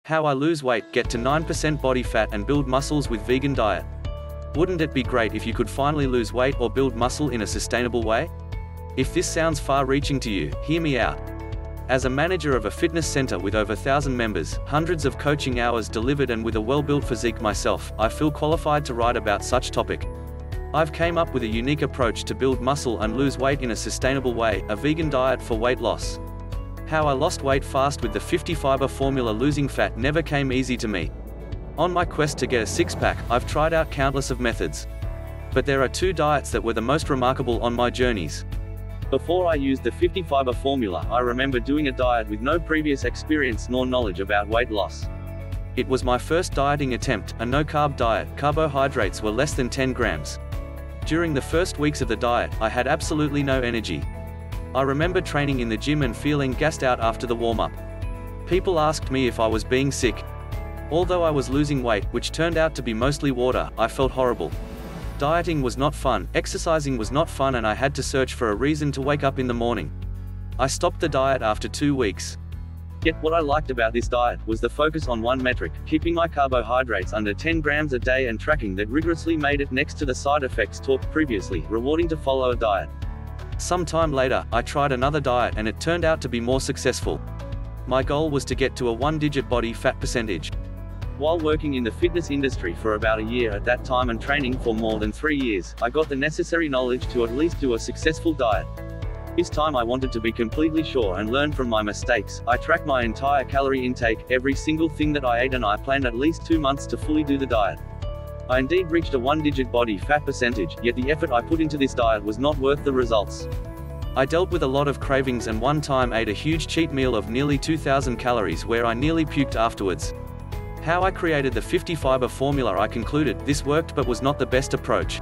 How I lose weight, get to 9% body fat and build muscles with vegan diet. Wouldn't it be great if you could finally lose weight or build muscle in a sustainable way? If this sounds far-reaching to you, hear me out. As a manager of a fitness center with over 1,000 members, hundreds of coaching hours delivered and with a well-built physique myself, I feel qualified to write about such topic. I've came up with a unique approach to build muscle and lose weight in a sustainable way, a vegan diet for weight loss. How I lost weight fast with the 50 fiber formula. Losing fat never came easy to me. On my quest to get a six-pack, I've tried out countless of methods. But there are two diets that were the most remarkable on my journeys. Before I used the 50 fiber formula, I remember doing a diet with no previous experience nor knowledge about weight loss. It was my first dieting attempt, a no-carb diet. Carbohydrates were less than 10 grams. During the first weeks of the diet, I had absolutely no energy. I remember training in the gym and feeling gassed out after the warm-up. People asked me if I was being sick. Although I was losing weight, which turned out to be mostly water, I felt horrible. Dieting was not fun, exercising was not fun, and I had to search for a reason to wake up in the morning. I stopped the diet after 2 weeks. Yet what I liked about this diet was the focus on one metric, keeping my carbohydrates under 10 grams a day and tracking that rigorously made it, next to the side effects talked previously, rewarding to follow a diet. Some time later, I tried another diet and it turned out to be more successful. My goal was to get to a one-digit body fat percentage. While working in the fitness industry for about a year at that time and training for more than 3 years, I got the necessary knowledge to at least do a successful diet. This time I wanted to be completely sure and learn from my mistakes. I tracked my entire calorie intake, every single thing that I ate, and I planned at least 2 months to fully do the diet. I indeed reached a one-digit body fat percentage, yet the effort I put into this diet was not worth the results. I dealt with a lot of cravings and one time ate a huge cheat meal of nearly 2,000 calories where I nearly puked afterwards. How I created the 50 fiber formula. I concluded, this worked but was not the best approach.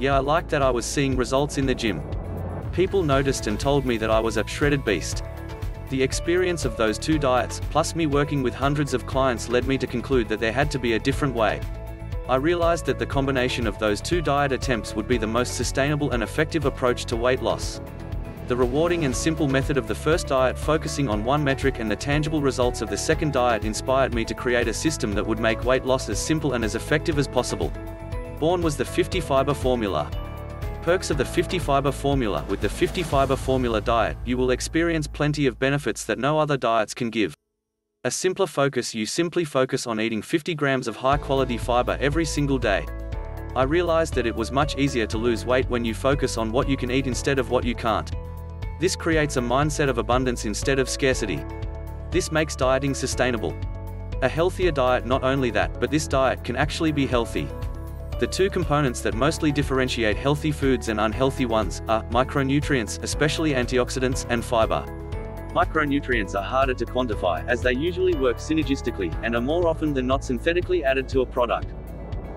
Yeah, I liked that I was seeing results in the gym. People noticed and told me that I was a shredded beast. The experience of those two diets, plus me working with hundreds of clients, led me to conclude that there had to be a different way. I realized that the combination of those two diet attempts would be the most sustainable and effective approach to weight loss. The rewarding and simple method of the first diet, focusing on one metric, and the tangible results of the second diet inspired me to create a system that would make weight loss as simple and as effective as possible. Born was the 50 fiber formula. Perks of the 50 fiber formula. With the 50 fiber formula diet, you will experience plenty of benefits that no other diets can give. A simpler focus. You simply focus on eating 50 grams of high-quality fiber every single day. I realized that it was much easier to lose weight when you focus on what you can eat instead of what you can't. This creates a mindset of abundance instead of scarcity. This makes dieting sustainable. A healthier diet. Not only that, but this diet can actually be healthy. The two components that mostly differentiate healthy foods and unhealthy ones are micronutrients, especially antioxidants, and fiber. Micronutrients are harder to quantify, as they usually work synergistically, and are more often than not synthetically added to a product.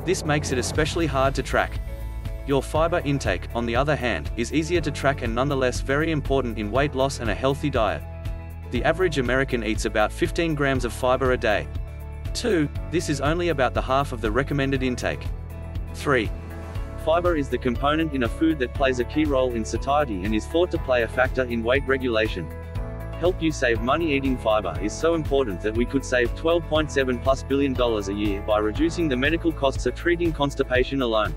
This makes it especially hard to track. Your fiber intake, on the other hand, is easier to track and nonetheless very important in weight loss and a healthy diet. The average American eats about 15 grams of fiber a day. 2. This is only about the half of the recommended intake. 3. Fiber is the component in a food that plays a key role in satiety and is thought to play a factor in weight regulation. Help you save money. Eating fiber is so important that we could save $12.7+ billion a year by reducing the medical costs of treating constipation alone.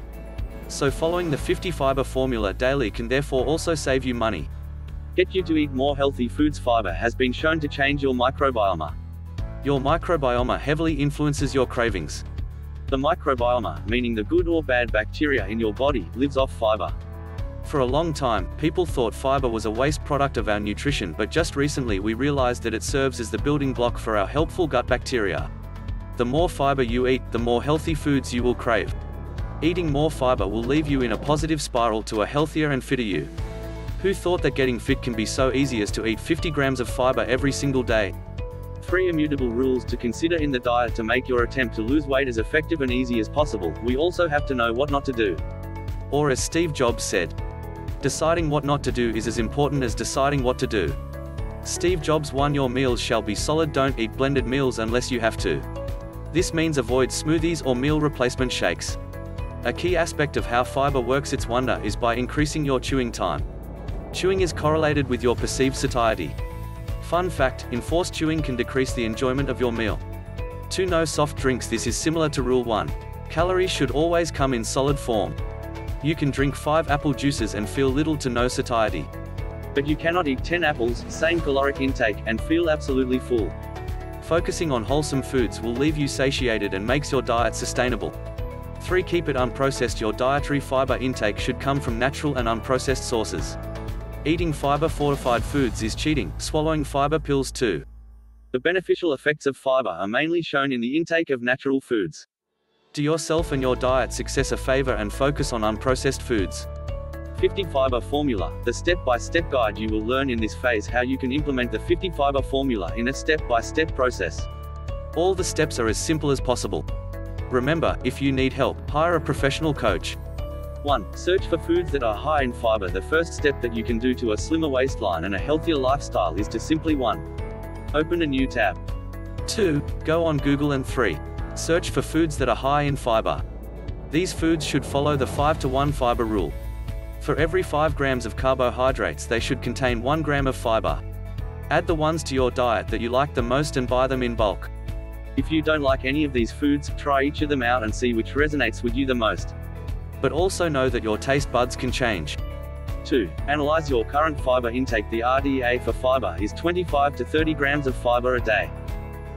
So following the 50 fiber formula daily can therefore also save you money. Get you to eat more healthy foods. Fiber has been shown to change your microbiome. Your microbiome heavily influences your cravings. The microbiome, meaning the good or bad bacteria in your body, lives off fiber. For a long time, people thought fiber was a waste product of our nutrition, but just recently we realized that it serves as the building block for our helpful gut bacteria. The more fiber you eat, the more healthy foods you will crave. Eating more fiber will leave you in a positive spiral to a healthier and fitter you. Who thought that getting fit can be so easy as to eat 50 grams of fiber every single day? 3 immutable rules to consider in the diet to make your attempt to lose weight as effective and easy as possible. We also have to know what not to do. Or as Steve Jobs said, deciding what not to do is as important as deciding what to do. Steve Jobs. 1. Your meals shall be solid. Don't eat blended meals unless you have to. This means avoid smoothies or meal replacement shakes. A key aspect of how fiber works its wonder is by increasing your chewing time. Chewing is correlated with your perceived satiety. Fun fact, enforced chewing can decrease the enjoyment of your meal. 2. No soft drinks. This is similar to Rule 1. Calories should always come in solid form. You can drink 5 apple juices and feel little to no satiety. But you cannot eat 10 apples, same caloric intake, and feel absolutely full. Focusing on wholesome foods will leave you satiated and makes your diet sustainable. 3. Keep it unprocessed. Your dietary fiber intake should come from natural and unprocessed sources. Eating fiber-fortified foods is cheating, swallowing fiber pills too. The beneficial effects of fiber are mainly shown in the intake of natural foods. Do yourself and your diet success a favor and focus on unprocessed foods. 50 Fiber Formula. The step-by-step guide. You will learn in this phase how you can implement the 50 Fiber Formula in a step-by-step process. All the steps are as simple as possible. Remember, if you need help, hire a professional coach. 1. Search for foods that are high in fiber. The first step that you can do to a slimmer waistline and a healthier lifestyle is to simply 1. Open a new tab. 2. Go on Google. And 3. Search for foods that are high in fiber. These foods should follow the 5-to-1 fiber rule. For every 5 grams of carbohydrates they should contain 1 gram of fiber. Add the ones to your diet that you like the most and buy them in bulk. If you don't like any of these foods, try each of them out and see which resonates with you the most. But also know that your taste buds can change. 2. Analyze your current fiber intake. The RDA for fiber is 25 to 30 grams of fiber a day.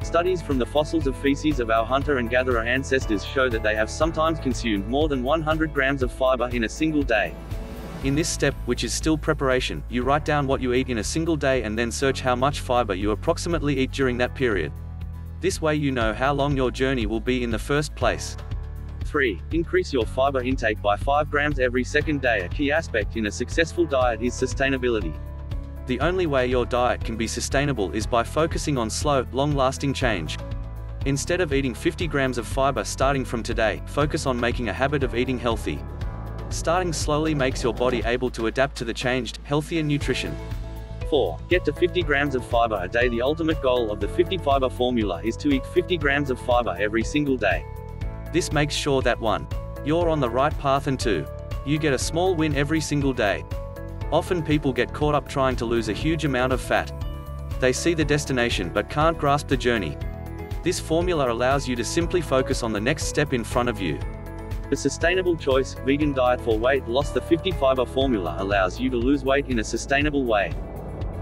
Studies from the fossils of feces of our hunter and gatherer ancestors show that they have sometimes consumed more than 100 grams of fiber in a single day. In this step, which is still preparation, you write down what you eat in a single day and then search how much fiber you approximately eat during that period. This way you know how long your journey will be in the first place. 3. Increase your fiber intake by 5 grams every second day. A key aspect in a successful diet is sustainability. The only way your diet can be sustainable is by focusing on slow, long-lasting change. Instead of eating 50 grams of fiber starting from today, focus on making a habit of eating healthy. Starting slowly makes your body able to adapt to the changed, healthier nutrition. 4. Get to 50 grams of fiber a day. The ultimate goal of the 50 Fiber Formula is to eat 50 grams of fiber every single day. This makes sure that 1. You're on the right path and 2. You get a small win every single day. Often people get caught up trying to lose a huge amount of fat. They see the destination but can't grasp the journey. This formula allows you to simply focus on the next step in front of you. The sustainable choice, vegan diet for weight loss. The 50 Fiber Formula allows you to lose weight in a sustainable way.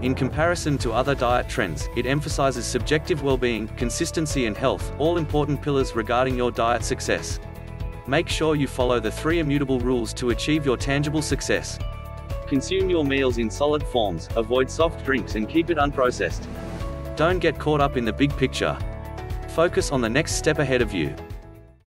In comparison to other diet trends, it emphasizes subjective well-being, consistency and health, all important pillars regarding your diet success. Make sure you follow the 3 immutable rules to achieve your tangible success. Consume your meals in solid forms, avoid soft drinks and keep it unprocessed. Don't get caught up in the big picture. Focus on the next step ahead of you.